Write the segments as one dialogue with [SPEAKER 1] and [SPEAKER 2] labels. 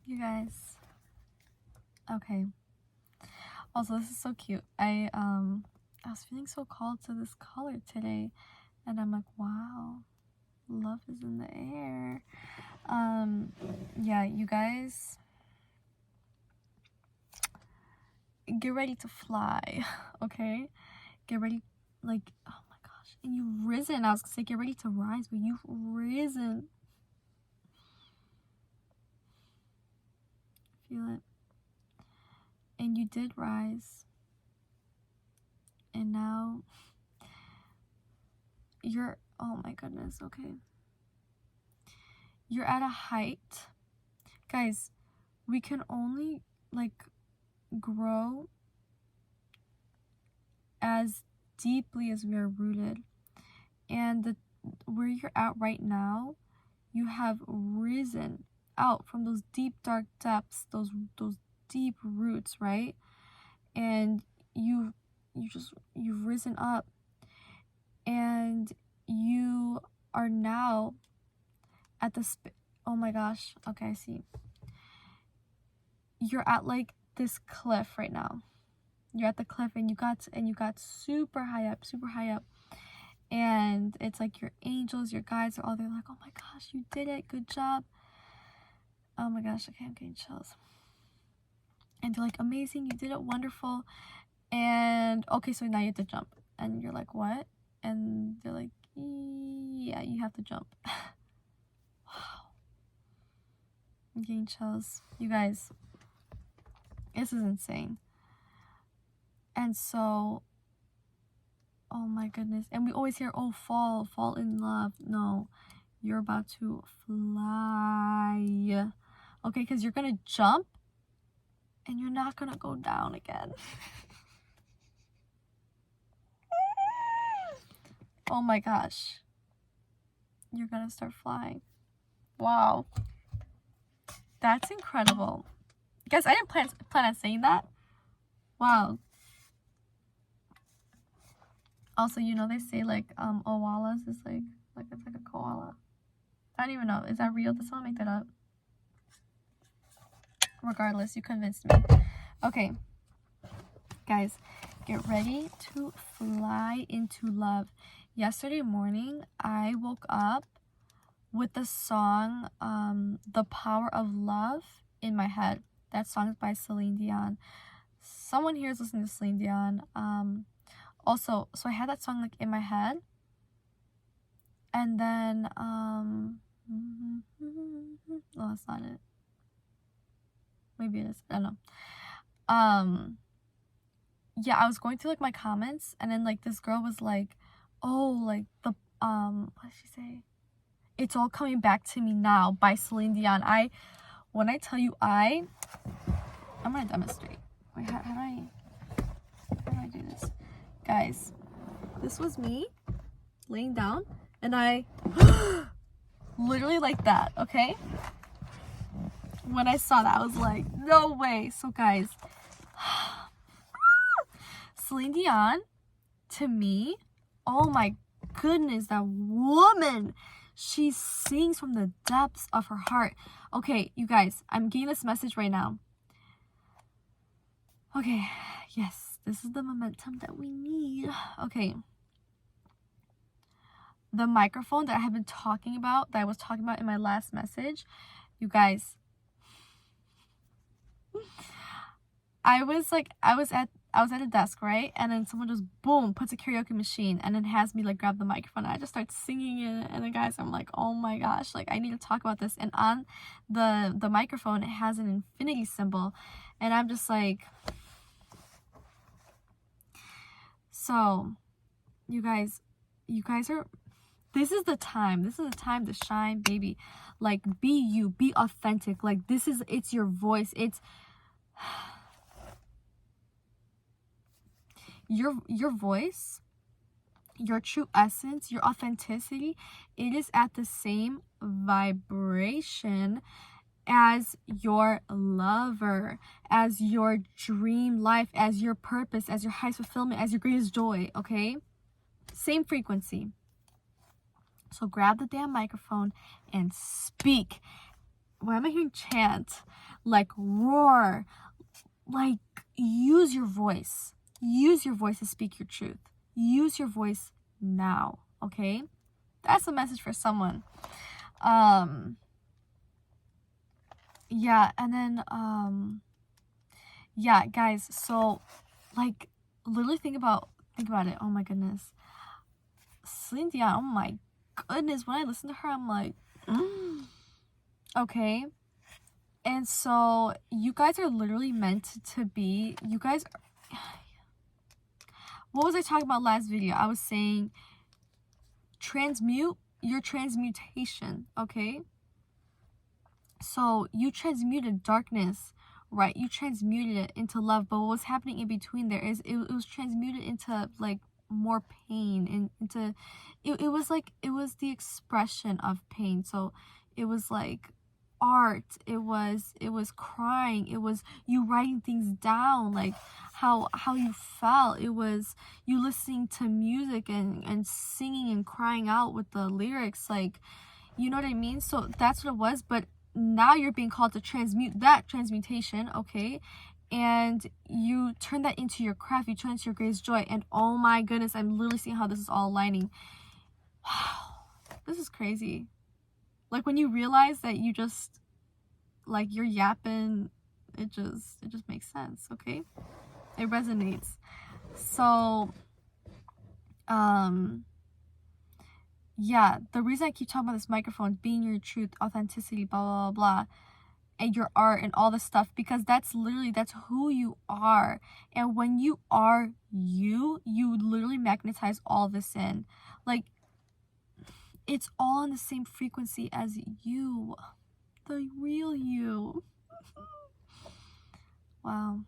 [SPEAKER 1] You guys. Okay. Also, this is so cute. I was feeling so called to this color today, and I'm like, wow, love is in the air. Yeah, you guys, get ready to fly, okay? Get ready, like, oh my gosh. And you've risen. I was gonna say get ready to rise, but you've risen. Feel it. And you did rise. And now you're, oh my goodness, okay. You're at a height. Guys, we can only, like, grow as deeply as we are rooted. And where you're at right now, you have risen out from those deep dark depths, those deep roots, right? And you've risen up, and you are now at the oh my gosh, okay, I see. You're at like this cliff right now. You're at the cliff, and you got super high up, and it's like your angels, your guides are all there, like, oh my gosh, you did it, good job. Oh my gosh, okay, I'm getting chills. And they're like, amazing, you did it, wonderful. And okay, so now you have to jump. And you're like, what? And they're like, yeah, you have to jump. Wow. I'm getting chills. You guys, this is insane. And so, oh my goodness. And we always hear, oh, fall in love. No, you're about to fly. Okay, because you're going to jump, and you're not going to go down again. Oh my gosh. You're going to start flying. Wow. That's incredible. Guys, I didn't plan on saying that. Wow. Also, you know, they say like owalas is like it's like a koala. I don't even know. Is that real? Did someone make that up? Regardless, you convinced me. Okay. Guys, get ready to fly into love. Yesterday morning, I woke up with the song The Power of Love in my head. That song is by Celine Dion. Someone here is listening to Celine Dion. Also, so I had that song like in my head. And then no, that's not it. Maybe it is. I don't know. Yeah, I was going through like my comments, and then like this girl was like, oh, like the what did she say? It's All Coming Back to Me Now by Celine Dion. When I tell you I'm gonna demonstrate. Wait, how do I do this? Guys, this was me laying down, and I literally like that, okay? When I saw that, I was like, no way. So guys, Celine Dion, to me, oh my goodness, that woman, she sings from the depths of her heart. Okay, you guys, I'm getting this message right now. Okay, yes, this is the momentum that we need. Okay. The microphone that I have been talking about, that I was talking about in my last message, you guys, I was at a desk, right? And then someone just boom puts a karaoke machine, and then has me like grab the microphone, and I just start singing it. And then guys, I'm like, oh my gosh, like I need to talk about this. And on the microphone, it has an infinity symbol, and I'm just like, so you guys are, this is the time to shine, baby. Like, be you, be authentic. Like, it's your voice, it's your voice, your true essence, your authenticity. It is at the same vibration as your lover, as your dream life, as your purpose, as your highest fulfillment, as your greatest joy. Okay, same frequency. So grab the damn microphone and speak. when I'm hearing chant, like roar, like use your voice. Use your voice to speak your truth. Use your voice now, okay? That's a message for someone. Yeah, and then yeah, guys, so like literally think about it. Oh my goodness. Celine Dion, oh my goodness, when I listen to her, I'm like, okay. And so you guys are literally meant to be, you guys, what was I talking about last video? I was saying transmute your transmutation, okay? So you transmuted darkness, right? You transmuted it into love, but what was happening in between there is it was transmuted into like more pain, and into it was like, it was the expression of pain. So it was like art, it was crying, it was you writing things down, like how you felt, it was you listening to music and singing and crying out with the lyrics, like, you know what I mean? So that's what it was. But now you're being called to transmute that transmutation, okay? And you turn that into your craft, you turn it into your greatest joy. And oh my goodness, I'm literally seeing how this is all aligning. Wow, this is crazy. Like when you realize that you just, like, you're yapping, it just makes sense, okay? It resonates. So yeah, the reason I keep talking about this microphone, being your truth, authenticity, blah blah blah blah, and your art and all this stuff, because that's who you are. And when you are you literally magnetize all this in. Like, it's all on the same frequency as you, the real you. Wow,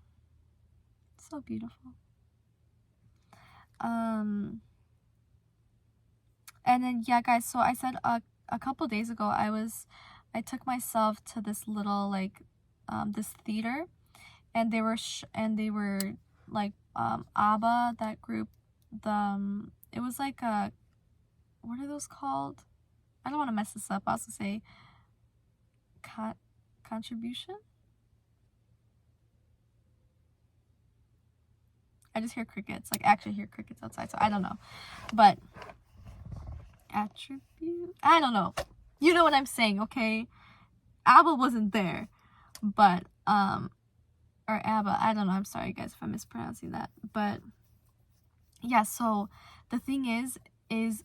[SPEAKER 1] so beautiful. And then yeah, guys, so I said a couple days ago I took myself to this little like this theater, and they were like ABBA, that group, it was like a, what are those called? I don't want to mess this up. I'll also say contribution. I just hear crickets. Like, actually hear crickets outside, so I don't know. But attribute, I don't know. You know what I'm saying, okay? ABBA wasn't there, but or ABBA, I don't know. I'm sorry guys if I'm mispronouncing that. But yeah, so the thing is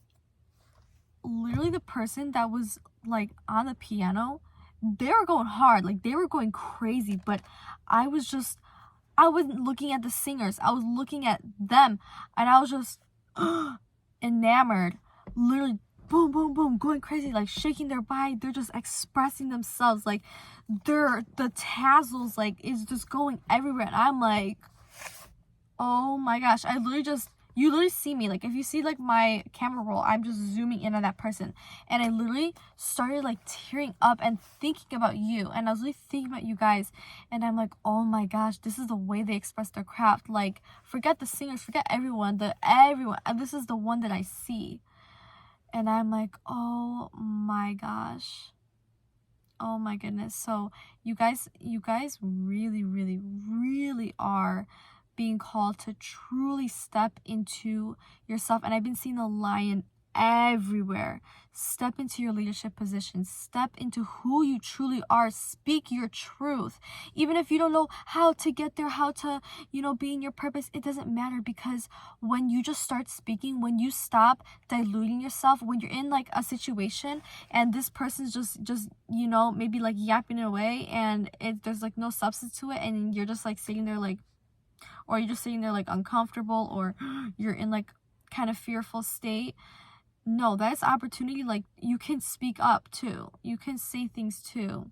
[SPEAKER 1] literally the person that was like on the piano, they were going hard, like they were going crazy, but I wasn't looking at the singers, I was looking at them, and I was just enamored, literally boom boom boom, going crazy, like shaking their body. They're just expressing themselves, like the tassels like is just going everywhere, and I'm like, oh my gosh, you literally see me, like if you see like my camera roll, I'm just zooming in on that person, and I literally started like tearing up and thinking about you, and I was really thinking about you guys, and I'm like, oh my gosh, this is the way they express their craft. Like, forget the singers, forget everyone, this is the one that I see. And I'm like, oh my gosh, oh my goodness. So you guys really really really are being called to truly step into yourself. And I've been seeing the lion everywhere. Step into your leadership position, step into who you truly are, speak your truth. Even if you don't know how to get there, how to, be in your purpose, it doesn't matter, because when you just start speaking, when you stop diluting yourself, when you're in like a situation and this person's just maybe like yapping it away, and there's like no substance to it, and you're just like sitting there like, or you're just sitting there like uncomfortable, or you're in like kind of fearful state. No, that's opportunity. Like, you can speak up too, you can say things too,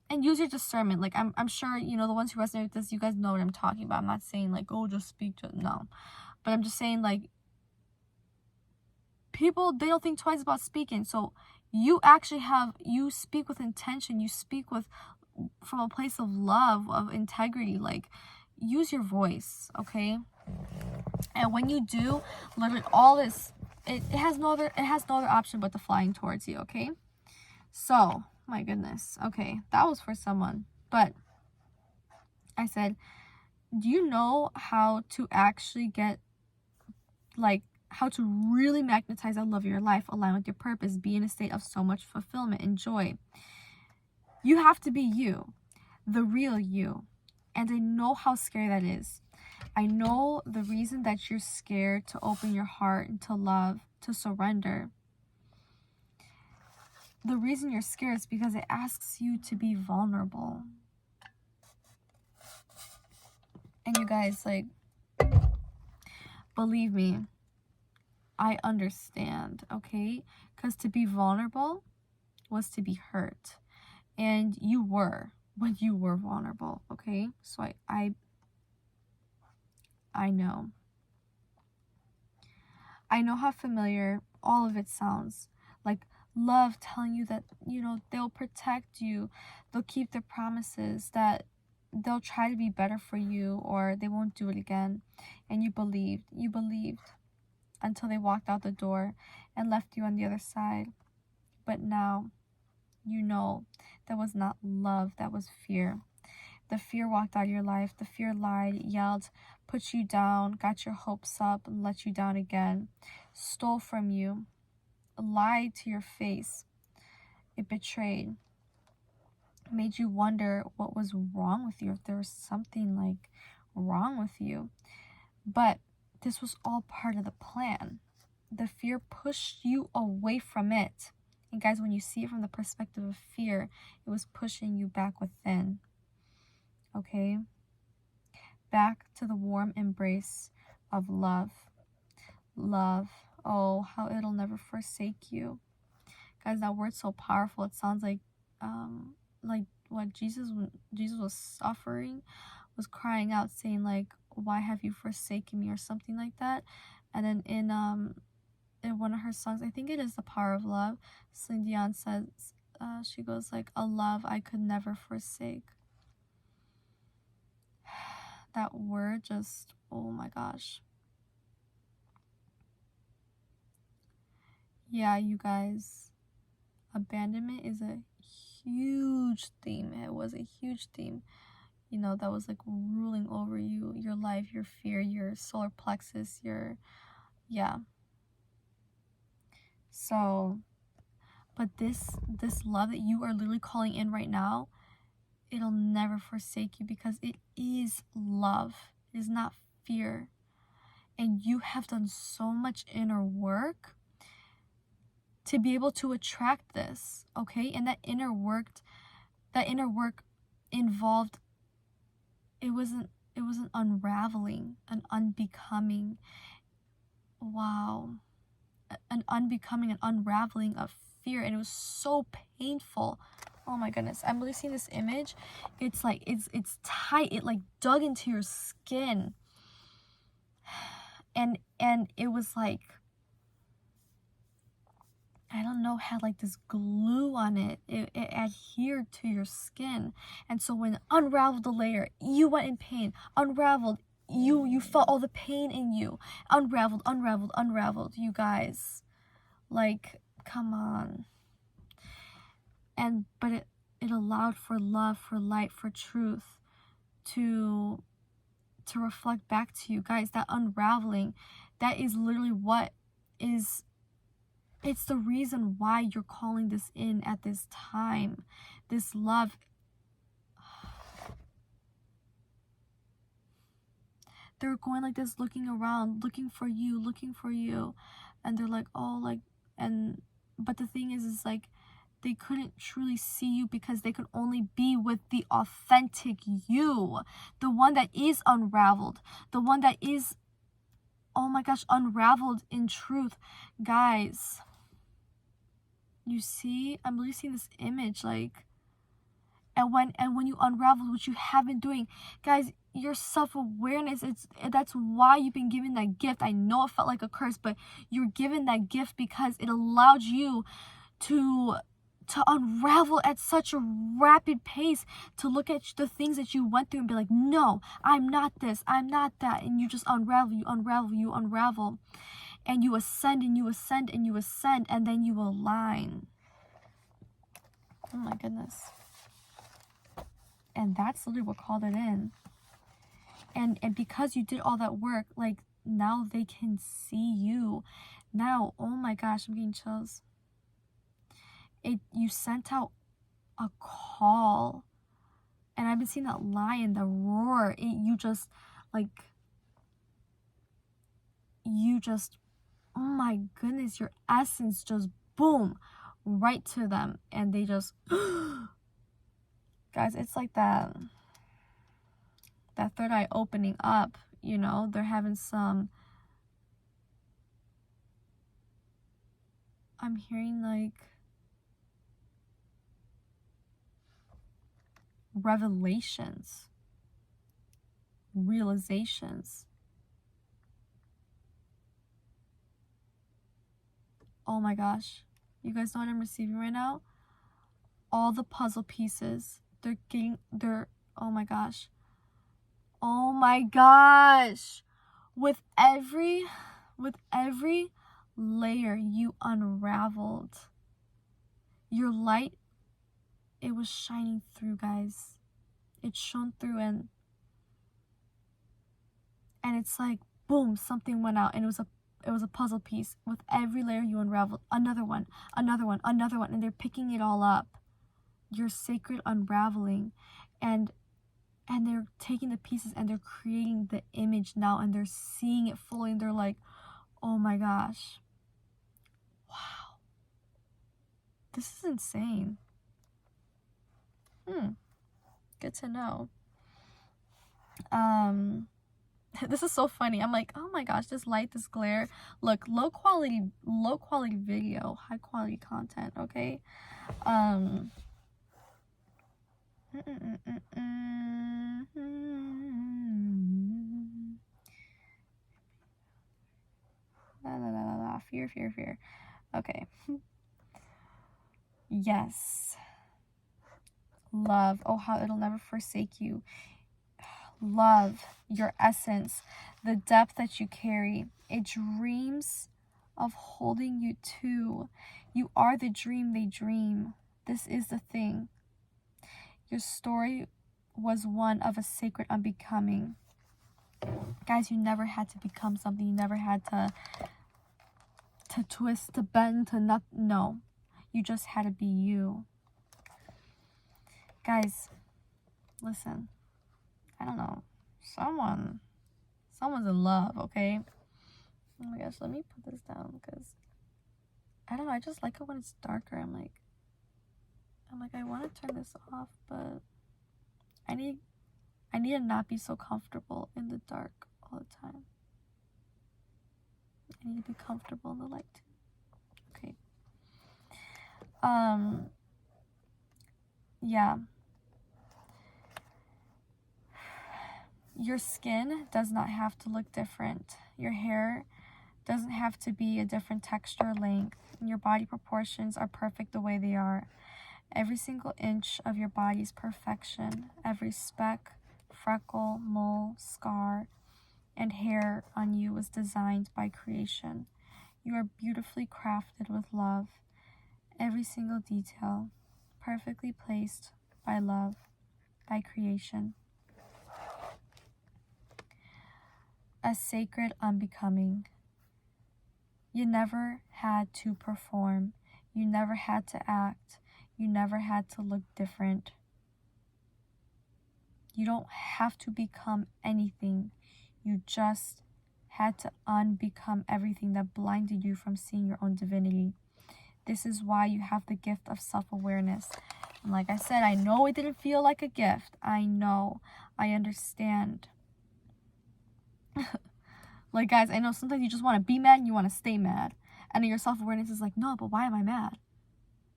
[SPEAKER 1] and use your discernment. Like, I'm sure the ones who resonate with this, you guys know what I'm talking about. I'm not saying like, oh, just speak to, no, but I'm just saying like, people, they don't think twice about speaking. So you speak with intention, you speak from a place of love, of integrity. Like, use your voice, okay? And when you do, literally all this, it has no other option but to flying towards you, okay? So my goodness. Okay, that was for someone. But I said, do you know how to actually get, like, how to really magnetize the love of your life, align with your purpose, be in a state of so much fulfillment and joy? You have to be you, the real you. And I know how scary that is. I know the reason that you're scared to open your heart and to love, to surrender. The reason you're scared is because it asks you to be vulnerable. And you guys, like, believe me, I understand, okay? Because to be vulnerable was to be hurt. And you were when you were vulnerable, okay? So I know. I know how familiar all of it sounds. Like love telling you that, you know, they'll protect you, they'll keep their promises, that they'll try to be better for you, or they won't do it again. And you believed until they walked out the door and left you on the other side. But now you know that was not love, that was fear. The fear walked out of your life. The fear lied, yelled, put you down, got your hopes up, and let you down again. Stole from you, lied to your face. It betrayed, made you wonder what was wrong with you, if there was something like wrong with you. But this was all part of the plan. The fear pushed you away from it. And guys, when you see it from the perspective of fear, it was pushing you back within. Okay? Back to the warm embrace of love. Love. Oh, how it'll never forsake you. Guys, that word's so powerful. It sounds like what Jesus was suffering, was crying out, saying like, why have you forsaken me, or something like that. And then in one of her songs, I think it is The Power of Love, Celine Dion says, she goes like, a love I could never forsake. That word just, oh my gosh. Yeah, you guys, abandonment is a huge theme. It was a huge theme, you know, that was like ruling over you, your life, your fear, your solar plexus, yeah. So, but this love that you are literally calling in right now, it'll never forsake you, because it is love. It is not fear. And you have done so much inner work to be able to attract this, okay? And that inner work involved, it wasn't unraveling, an unbecoming. Wow. An unbecoming, an unraveling of fear. And it was so painful. Oh my goodness. I'm really seeing this image. It's like, it's tight. It like dug into your skin. And it was like, I don't know, had like this glue on it. It adhered to your skin. And so when it unraveled the layer, you went in pain. Unraveled, you felt all the pain in you. Unraveled, you guys. Like, come on. But it allowed for love, for light, for truth to reflect back to you. Guys, that unraveling, that is literally what is, it's the reason why you're calling this in at this time. This love. They're going like this, looking around, looking for you. And they're like, oh, like, but the thing is like, they couldn't truly see you because they could only be with the authentic you. The one that is unraveled. The one that is, oh my gosh, unraveled in truth. Guys, you see, I'm really seeing this image, like, and when you unravel, which you have been doing, guys, your self-awareness, that's why you've been given that gift. I know it felt like a curse, but you're given that gift because it allowed you to unravel at such a rapid pace, to look at the things that you went through and be like, no, I'm not this, I'm not that. And you just unravel, and you ascend, and then you align. Oh my goodness. And that's literally what called it in. And because you did all that work, like, now they can see you. Now, oh my gosh, I'm getting chills. You sent out a call. And I've been seeing that lion, the roar. You just, oh my goodness, your essence just boom, right to them. And they just, guys, it's like that third eye opening up, you know, they're having some, I'm hearing like revelations, realizations. Oh my gosh, you guys know what I'm receiving right now? All the puzzle pieces, oh my gosh. Oh my gosh. With every layer you unraveled, your light, it was shining through, guys. It shone through, and it's like boom, something went out, and it was a puzzle piece. With every layer you unraveled, another one, and they're picking it all up. Your sacred unraveling, and they're taking the pieces and they're creating the image now, and they're seeing it fully, and they're like, oh my gosh, wow, this is insane. Good to know. This is so funny. I'm like, oh my gosh, this light, this glare. Look, low quality video, high quality content, okay? La la la la la. Fear. Okay. Yes. Love. Oh, how it'll never forsake you. Love, your essence, the depth that you carry. It dreams of holding you too. You are the dream they dream. This is the thing. Your story was one of a sacred unbecoming. Guys, you never had to become something. You never had to twist, to bend, to not. No. You just had to be you. Guys, listen. I don't know. Someone's in love, okay? Oh my gosh, let me put this down, because I don't know, I just like it when it's darker. I'm like, I want to turn this off, but I need to not be so comfortable in the dark all the time. I need to be comfortable in the light too. Okay. Yeah. Your skin does not have to look different. Your hair doesn't have to be a different texture or length. Your body proportions are perfect the way they are. Every single inch of your body is perfection. Every speck, freckle, mole, scar, and hair on you was designed by creation. You are beautifully crafted with love. Every single detail, perfectly placed by love, by creation. A sacred unbecoming. You never had to perform. You never had to act. You never had to look different. You don't have to become anything. You just had to unbecome everything that blinded you from seeing your own divinity. This is why you have the gift of self-awareness. And like I said, I know it didn't feel like a gift. I know. I understand. Like, guys, I know sometimes you just want to be mad and you want to stay mad. And your self-awareness is like, no, but why am I mad?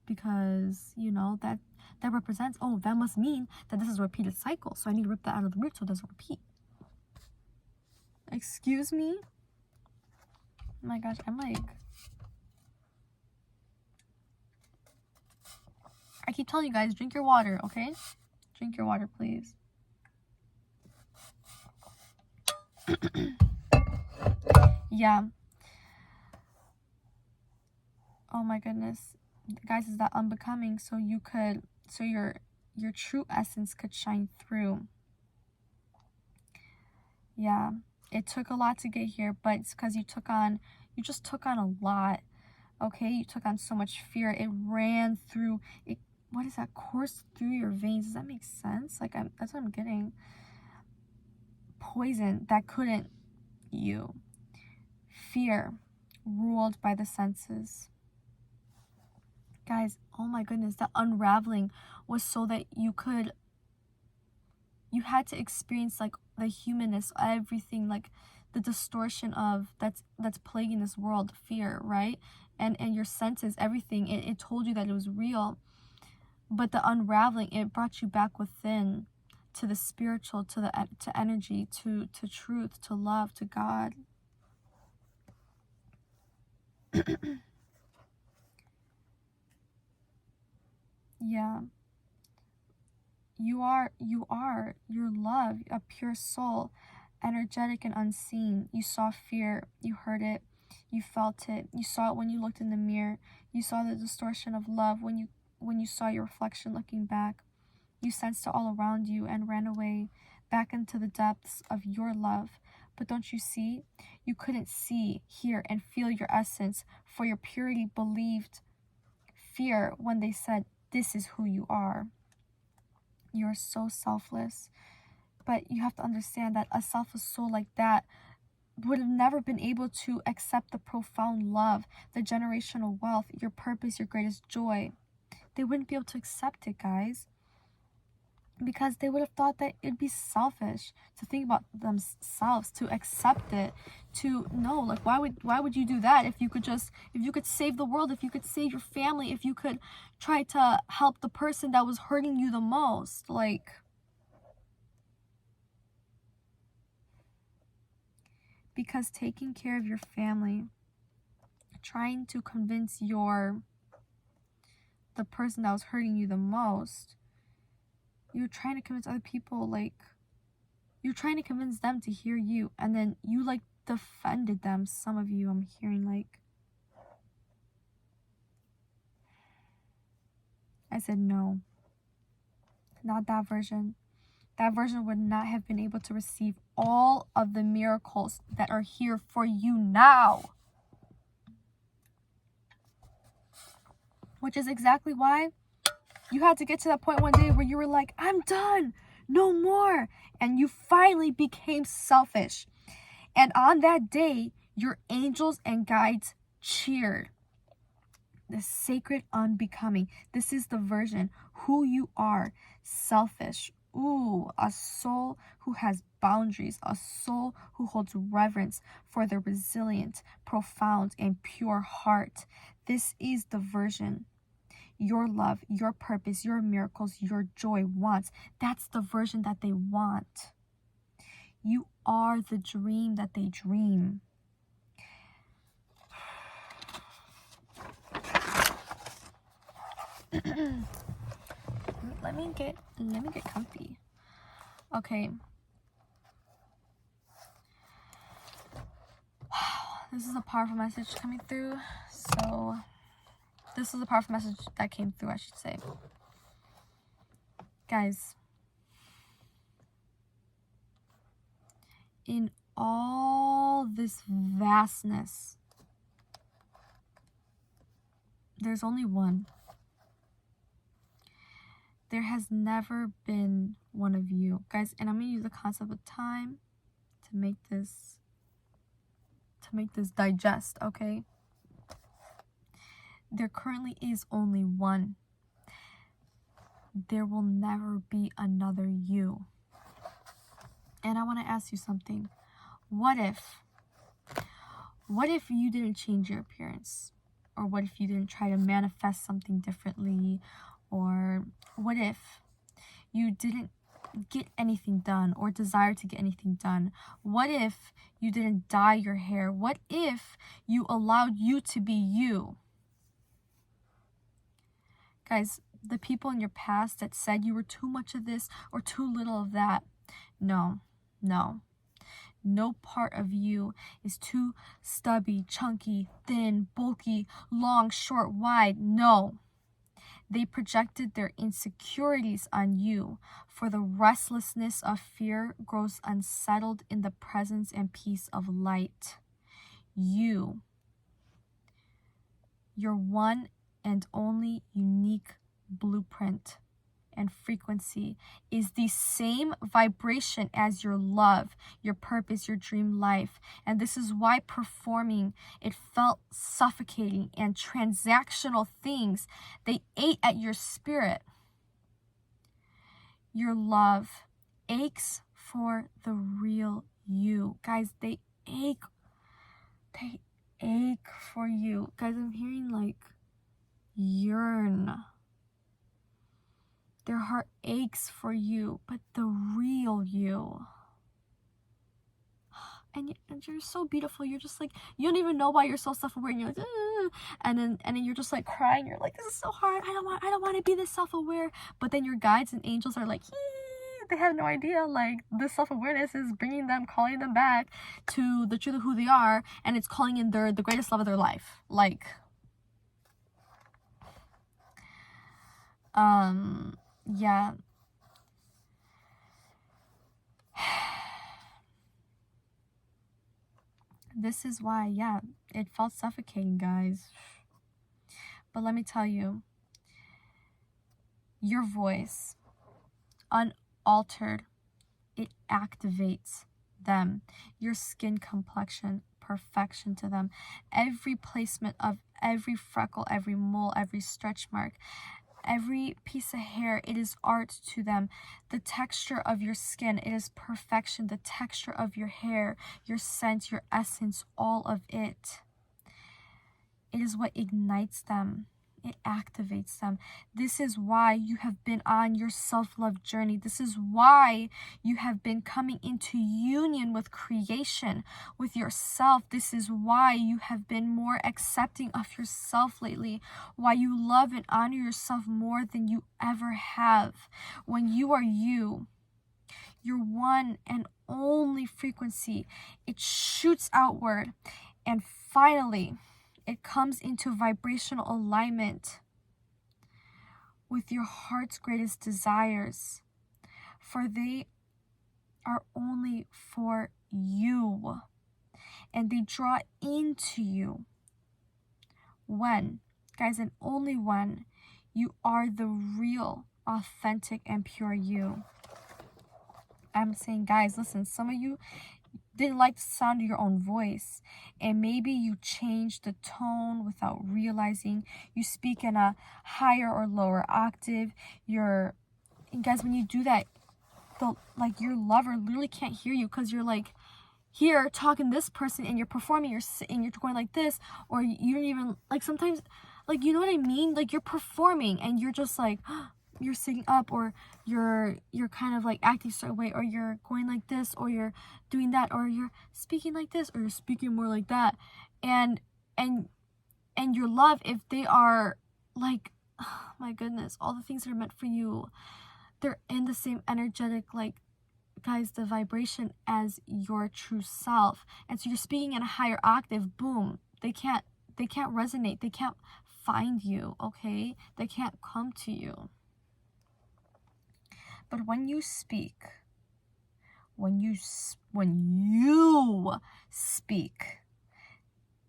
[SPEAKER 1] Because, you know, that represents, oh, that must mean that this is a repeated cycle. So I need to rip that out of the root so it doesn't repeat. Excuse me? Oh my gosh, I'm like... I keep telling you guys, drink your water, okay? Drink your water, please. Yeah. Oh my goodness. guys, is that unbecoming, so your true essence could shine through. Yeah, it took a lot to get here, but it's because you just took on a lot. Okay, you took on so much fear. It ran through it. What is that? Coursed through your veins. Does that make sense? Like, that's what I'm getting. Poison that couldn't you. Fear ruled by the senses. Guys, oh my goodness, the unraveling was so that you had to experience like the humanness, everything, like the distortion of that's plaguing this world, fear, right? And your senses, everything, it told you that it was real. But the unraveling, it brought you back within, to the spiritual, to energy, to truth, to love, to God. Yeah. You are your love, a pure soul, energetic and unseen. You saw fear, you heard it, you felt it, you saw it when you looked in the mirror, you saw the distortion of love when you saw your reflection looking back. You sensed it all around you and ran away back into the depths of your love. But don't you see? You couldn't see, hear, and feel your essence, for your purity believed fear when they said, "This is who you are." You're so selfless. But you have to understand that a selfless soul like that would have never been able to accept the profound love, the generational wealth, your purpose, your greatest joy. They wouldn't be able to accept it, guys. Because they would have thought that it'd be selfish to think about themselves, to accept it, to no, like why would you do that if you could save the world, if you could save your family, if you could try to help the person that was hurting you the most, like. Because taking care of your family, trying to convince the person that was hurting you the most, you're trying to convince other people, like, you're trying to convince them to hear you, and then you, like, defended them. Some of you, I'm hearing, like, I said, no, not that version. That version would not have been able to receive all of the miracles that are here for you now. Which is exactly why you had to get to that point one day where you were like, I'm done, no more. And you finally became selfish. And on that day, your angels and guides cheered. The sacred unbecoming. This is the version, who you are, selfish. Ooh, a soul who has boundaries, a soul who holds reverence for the resilient, profound, and pure heart. This is the version your love, your purpose, your miracles, your joy wants. That's the version that they want. You are the dream that they dream. Let me get comfy. Okay. This is a powerful message coming through. So this is a powerful message that came through, I should say. Guys, in all this vastness, there's only one. There has never been one of you. Guys, and I'm going to use the concept of time to make this digest, okay? There currently is only one. There will never be another you. And I want to ask you something. What if you didn't change your appearance? Or what if you didn't try to manifest something differently? Or what if you didn't get anything done or desire to get anything done? What if you didn't dye your hair? What if you allowed you to be you? Guys, the people in your past that said you were too much of this or too little of that, no. No part of you is too stubby, chunky, thin, bulky, long, short, wide. No. They projected their insecurities on you, for the restlessness of fear grows unsettled in the presence and peace of light. Your one and only unique blueprint and frequency is the same vibration as your love, your purpose, your dream life. And this is why performing, it felt suffocating, and transactional things, they ate at your spirit. Your love aches for the real you. Guys, they ache for you. Guys, I'm hearing like yearn. Their heart aches for you, but the real you. And you're so beautiful. You're just like, you don't even know why you're so self-aware. And you're like, ugh. And then you're just like crying. You're like, this is so hard. I don't want to be this self-aware. But then your guides and angels are like, they have no idea. Like, this self-awareness is bringing them, calling them back to the truth of who they are, and it's calling in the greatest love of their life. Like, yeah. This is why, yeah, it felt suffocating, guys. But let me tell you, your voice, unaltered, it activates them. Your skin complexion, perfection to them. Every placement of every freckle, every mole, every stretch mark, every piece of hair, it is art to them. The texture of your skin, it is perfection. The texture of your hair, your scent, your essence, all of it. It is what ignites them. It activates them. This is why you have been on your self-love journey. This is why you have been coming into union with creation, with yourself. This is why you have been more accepting of yourself lately. Why you love and honor yourself more than you ever have. When you are you, your one and only frequency, it shoots outward, and finally, it comes into vibrational alignment with your heart's greatest desires, for they are only for you, and they draw into you when, guys, and only when you are the real, authentic, and pure you. I'm saying, guys, listen, some of you didn't like the sound of your own voice, and maybe you changed the tone without realizing. You speak in a higher or lower octave. And guys, when you do that, your lover literally can't hear you, because you're like here talking to this person, and you're performing, and you're going like this, or you don't even, like, sometimes, like, you know what I mean, like, you're performing and you're just like you're sitting up, or you're kind of like acting a certain way, or you're going like this, or you're doing that, or you're speaking like this, or you're speaking more like that, and your love, if they are like, oh my goodness, all the things that are meant for you, they're in the same energetic, like, guys, the vibration as your true self, and so you're speaking in a higher octave. Boom, they can't resonate, they can't find you, okay, they can't come to you. But when you speak, when you speak,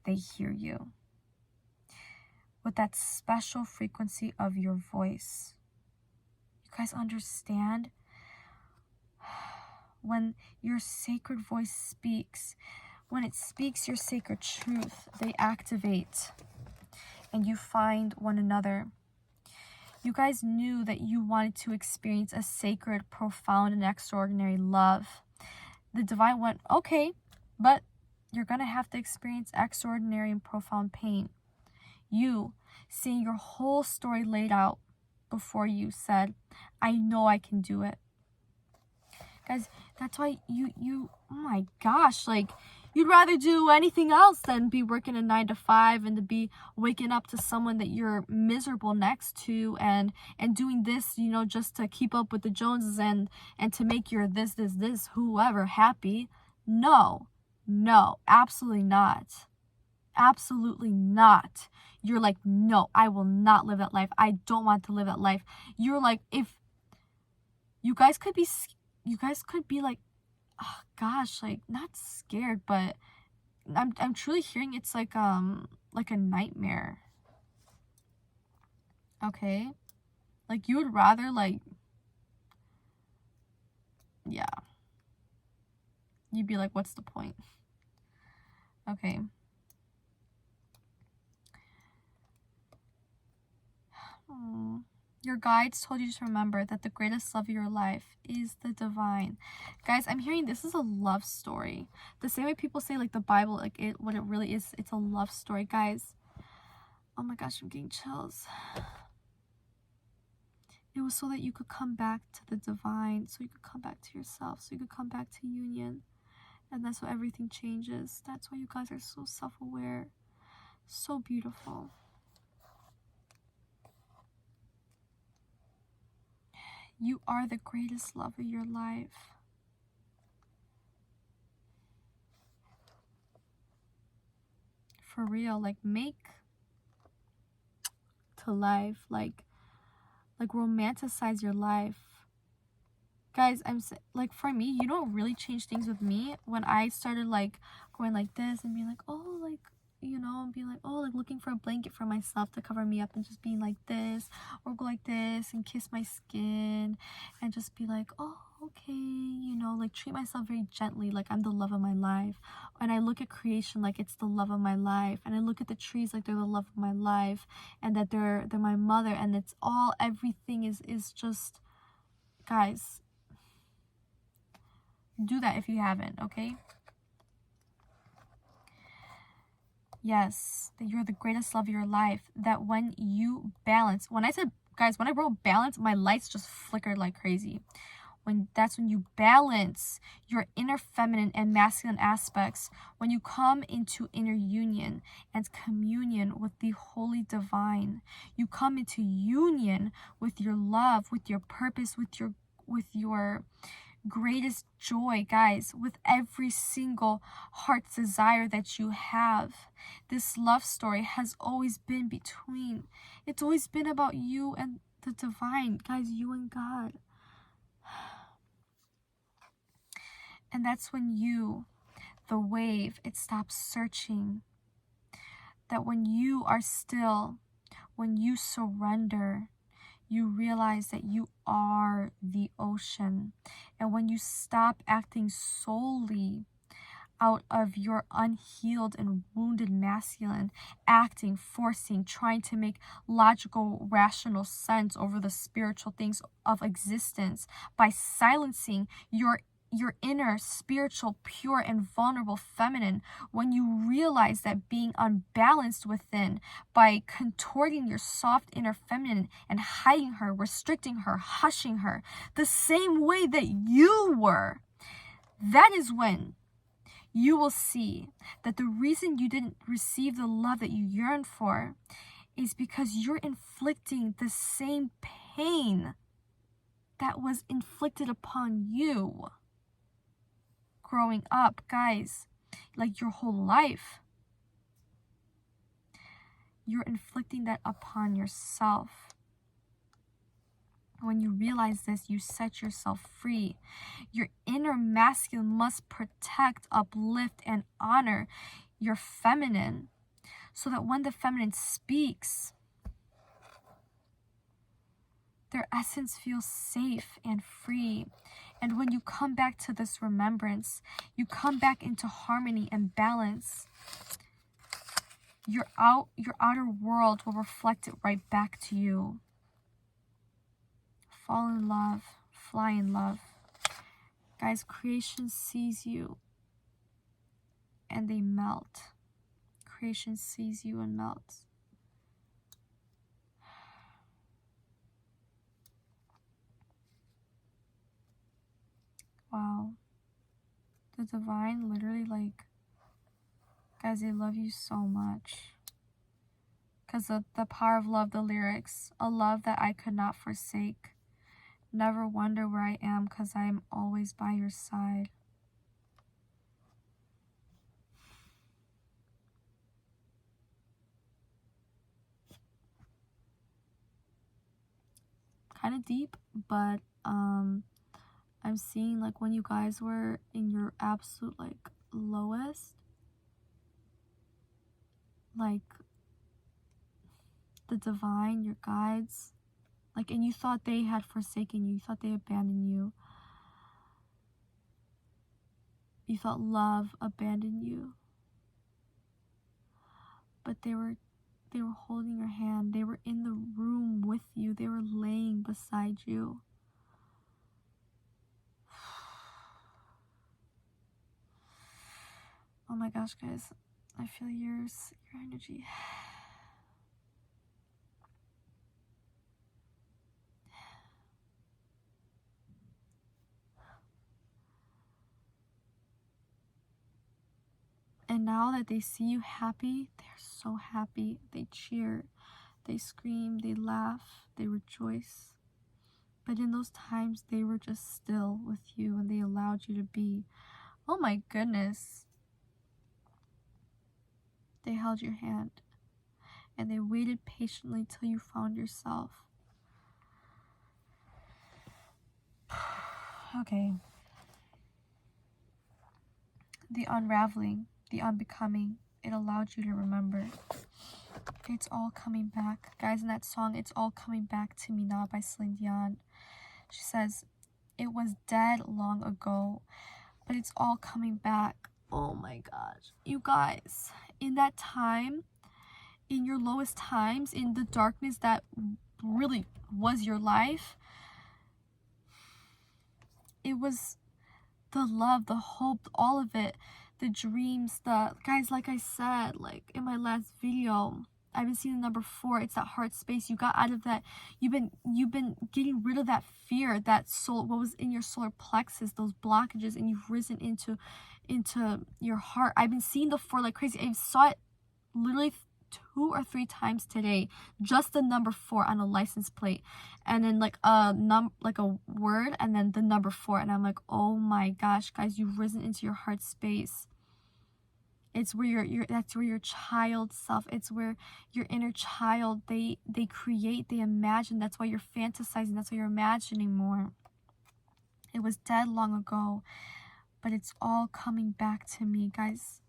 [SPEAKER 1] they hear you with that special frequency of your voice. You guys understand? When your sacred voice speaks, when it speaks your sacred truth, they activate, and you find one another. You guys knew that you wanted to experience a sacred, profound, and extraordinary love. The divine went, okay, but you're going to have to experience extraordinary and profound pain. You, seeing your whole story laid out before you, said, I know I can do it. Guys, that's why you oh my gosh, like, you'd rather do anything else than be working a 9 to 5 and to be waking up to someone that you're miserable next to, and doing this, just to keep up with the Joneses and to make your this, whoever happy. No, absolutely not. Absolutely not. you're like, no, I will not live that life. I don't want to live that life. You're like, if you guys could be like, oh gosh, like not scared, but I'm truly hearing it's like a nightmare. Okay? Like you would rather like, yeah. You'd be like, what's the point? Okay. Your guides told you to remember that the greatest love of your life is the divine. Guys, I'm hearing this is a love story. The same way people say like the Bible, like what it really is, it's a love story, guys. Oh my gosh, I'm getting chills. It was so that you could come back to the divine, so you could come back to yourself, so you could come back to union. And that's why everything changes. That's why you guys are so self-aware. So beautiful. You are the greatest love of your life. For real, like make to life, like romanticize your life. Guys, like for me, you don't really change things with me when I started like going like this and being like, oh, like, you know, and being like, oh, like looking for a blanket for myself to cover me up and just being like this, or go like this and kiss my skin and just be like, oh, okay, you know, like treat myself very gently, like I'm the love of my life. And I look at creation like it's the love of my life, and I look at the trees like they're the love of my life, and that they're my mother, and it's all, everything is just, guys, do that if you haven't, okay? Yes, that you're the greatest love of your life. That when you balance, when I said, guys, when I wrote balance, my lights just flickered like crazy. That's when you balance your inner feminine and masculine aspects, when you come into inner union and communion with the holy divine, you come into union with your love, with your purpose, with your greatest joy, guys, with every single heart's desire that you have. This love story has always been it's always been about you and the divine, guys, you and God. And that's when the wave, it stops searching. That when you are still, when you surrender, you realize that you are the ocean. And when you stop acting solely out of your unhealed and wounded masculine, acting, forcing, trying to make logical, rational sense over the spiritual things of existence, by silencing your inner, spiritual, pure, and vulnerable feminine, when you realize that being unbalanced within, by contorting your soft inner feminine and hiding her, restricting her, hushing her, the same way that you were, that is when you will see that the reason you didn't receive the love that you yearn for is because you're inflicting the same pain that was inflicted upon you growing up, guys, like your whole life. You're inflicting that upon yourself. When you realize this, you set yourself free. Your inner masculine must protect, uplift, and honor your feminine, so that when the feminine speaks, their essence feels safe and free. And when you come back to this remembrance, you come back into harmony and balance. Your outer world will reflect it right back to you. Fall in love, fly in love. Guys, creation sees you and they melt. Creation sees you and melts. Wow. The divine literally, like, guys, they love you so much. Because of the power of love, the lyrics, a love that I could not forsake. Never wonder where I am, because I am always by your side. kind of deep, but I'm seeing like when you guys were in your absolute like lowest, like the divine, your guides, like, and you thought they had forsaken you, you thought they abandoned you, you thought love abandoned you, but they were holding your hand, they were in the room with you, they were laying beside you. Oh my gosh, guys, I feel your energy. And now that they see you happy, they're so happy. They cheer, they scream, they laugh, they rejoice. But in those times, they were just still with you and they allowed you to be. Oh my goodness. They held your hand and they waited patiently till you found yourself. Okay. The unraveling, the unbecoming, it allowed you to remember. It's all coming back. Guys, in that song, It's All Coming Back to Me Now by Celine Dion, she says, it was dead long ago, but it's all coming back. Oh my gosh. You guys, in that time, in your lowest times, in the darkness that really was your life, it was the love, the hope, all of it, the dreams, guys, like I said, like in my last video, I've been seeing the number 4. It's that heart space. You got out of that. You've been getting rid of that fear, that soul, what was in your solar plexus, those blockages, and you've risen into your heart. I've been seeing the 4 like crazy. I saw it literally 2 or 3 times today, just the number 4 on a license plate, and then like a word, and then the number 4, and I'm like, oh my gosh, guys, you've risen into your heart space. It's where that's where your child self, it's where your inner child, they create, they imagine. That's why you're fantasizing, that's why you're imagining more. It was dead long ago, but it's all coming back to me, guys.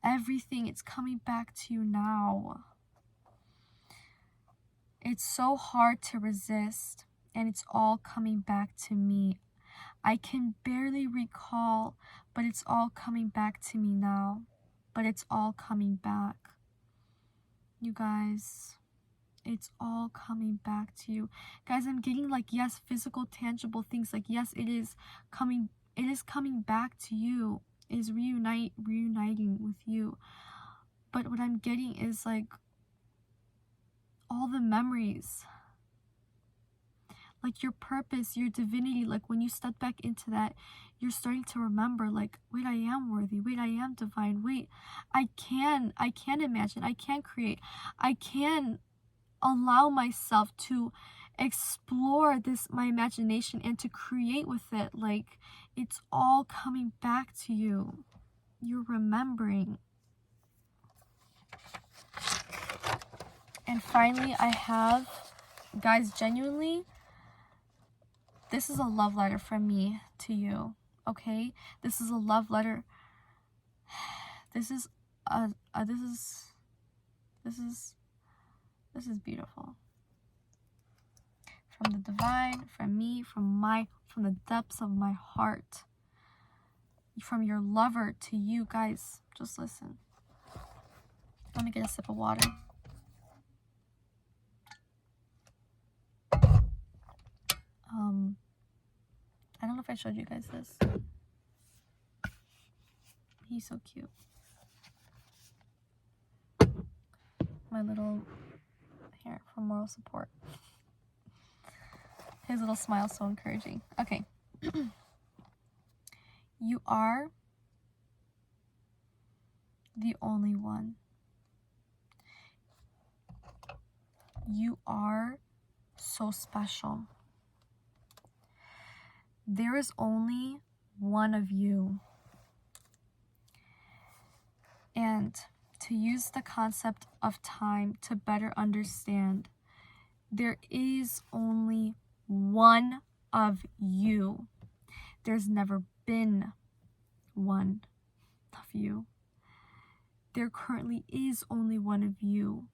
[SPEAKER 1] Everything, it's coming back to you now. It's so hard to resist, and it's all coming back to me. I can barely recall, but it's all coming back to me now. But it's all coming back. You guys, it's all coming back to you. Guys, I'm getting like, yes, physical, tangible things. Like, yes, it is coming back to you. It is reuniting with you. But what I'm getting is like all the memories, like your purpose, your divinity. Like when you step back into that, you're starting to remember, like, wait, I am worthy. Wait, I am divine. Wait, I can imagine. I can create. I can allow myself to explore my imagination and to create with it. Like, it's all coming back to you. You're remembering. And finally, I have, guys, genuinely, this is a love letter from me to you, okay? This is a love letter. This is beautiful. From the divine, from me, from the depths of my heart, from your lover to you, guys. Just listen. Let me get a sip of water. I don't know if I showed you guys this. He's so cute. My little hair from moral support. His little smile is so encouraging. Okay. You are the only one. You are so special. There is only one of you. And to use the concept of time to better understand, there is only one of you. There's never been one of you. There currently is only one of you,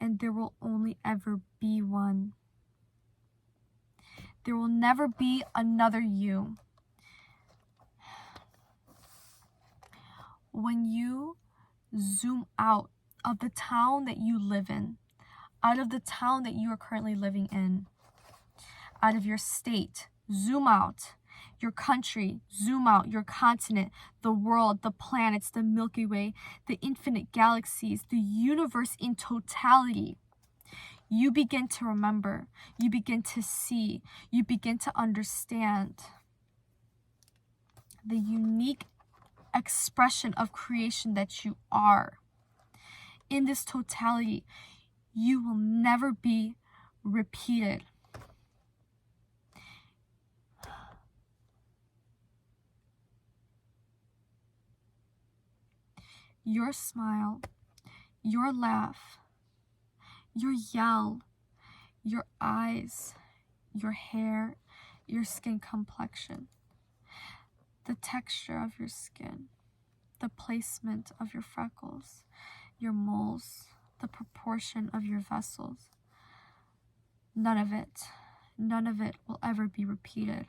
[SPEAKER 1] and there will only ever be one. There will never be another you. When you zoom out of the town that you live in, out of the town that you are currently living in, out of your state, zoom out. Your country, zoom out. Your continent, the world, the planets, the Milky Way, the infinite galaxies, the universe in totality. You begin to remember, you begin to see, you begin to understand the unique expression of creation that you are. In this totality, you will never be repeated. Your smile, your laugh, your yell, your eyes, your hair, your skin complexion, the texture of your skin, the placement of your freckles, your moles, the proportion of your vessels. None of it will ever be repeated.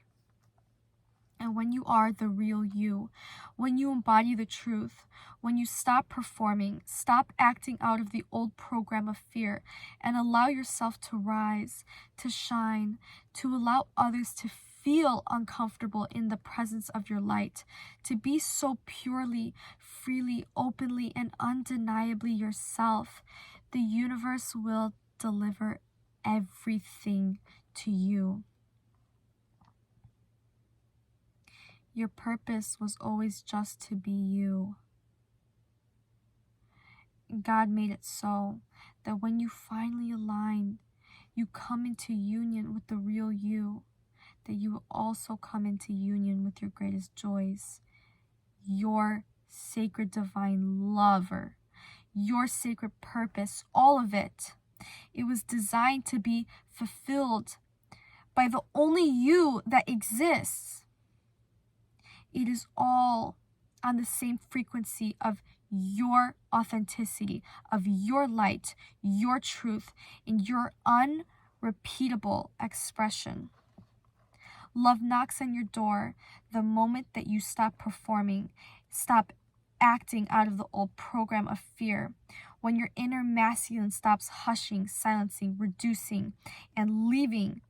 [SPEAKER 1] And when you are the real you, when you embody the truth, when you stop performing, stop acting out of the old program of fear, and allow yourself to rise, to shine, to allow others to feel uncomfortable in the presence of your light, to be so purely, freely, openly, and undeniably yourself, the universe will deliver everything to you. Your purpose was always just to be you. God made it so that when you finally align, you come into union with the real you, that you will also come into union with your greatest joys, your sacred divine lover, your sacred purpose, all of it. It was designed to be fulfilled by the only you that exists. It is all on the same frequency of your authenticity, of your light, your truth, and your unrepeatable expression. Love knocks on your door the moment that you stop performing, stop acting out of the old program of fear. When your inner masculine stops hushing, silencing, reducing, and leaving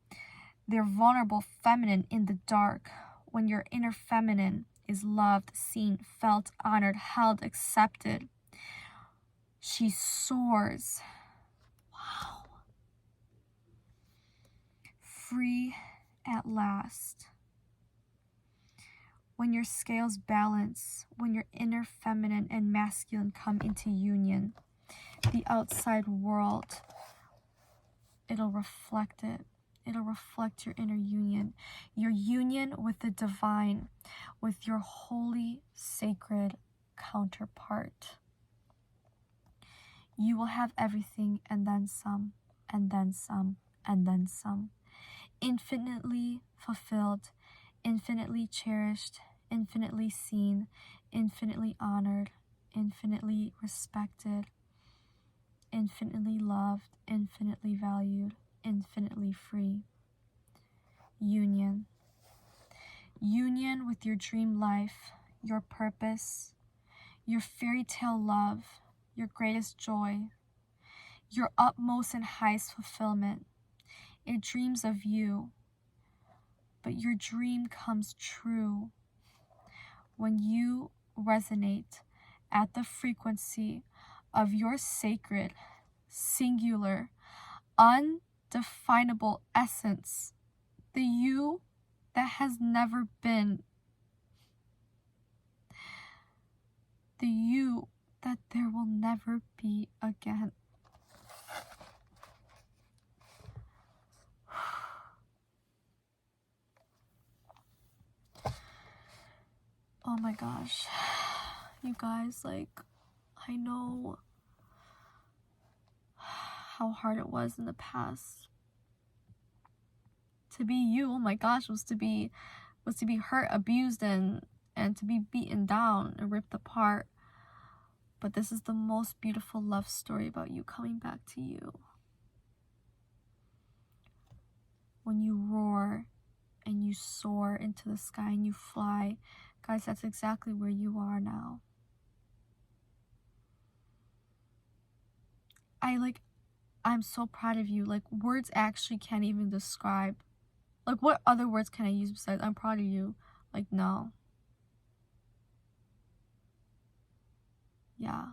[SPEAKER 1] their vulnerable feminine in the dark. When your inner feminine is loved, seen, felt, honored, held, accepted, she soars. Wow. Free at last. When your scales balance, when your inner feminine and masculine come into union, the outside world, it'll reflect it. It'll reflect your inner union, your union with the divine, with your holy, sacred counterpart. You will have everything and then some, and then some, and then some. Infinitely fulfilled, infinitely cherished, infinitely seen, infinitely honored, infinitely respected, infinitely loved, infinitely valued, infinitely free. Union. Union with your dream life, your purpose, your fairy tale love, your greatest joy, your utmost and highest fulfillment. It dreams of you, but your dream comes true when you resonate at the frequency of your sacred, singular, undefinable essence, the you that has never been, the you that there will never be again. Oh my gosh, you guys, like, I know how hard it was in the past. to be you, oh my gosh, was to be hurt, abused, and to be beaten down and ripped apart. But this is the most beautiful love story about you coming back to you. When you roar and you soar into the sky and you fly, guys, that's exactly where you are now. I'm so proud of you. Like, words actually can't even describe. Like, what other words can I use besides I'm proud of you? Like, no. Yeah.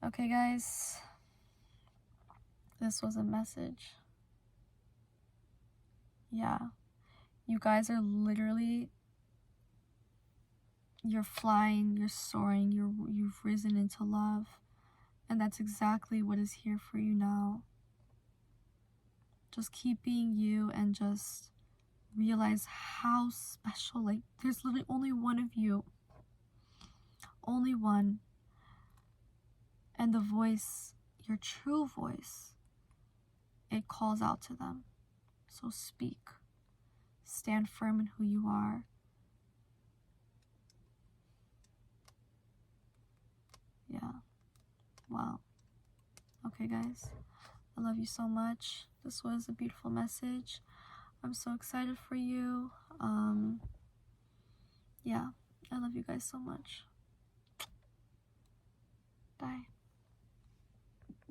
[SPEAKER 1] Okay, guys. This was a message. Yeah. You guys are literally, you're flying, you're soaring, you've risen into love. And that's exactly what is here for you now. Just keep being you and just realize how special, like, there's literally only one of you. Only one. And the voice, your true voice, it calls out to them. So speak. Stand firm in who you are. Yeah. Wow. Okay, guys. I love you so much. This was a beautiful message. I'm so excited for you. Yeah. I love you guys so much. Bye.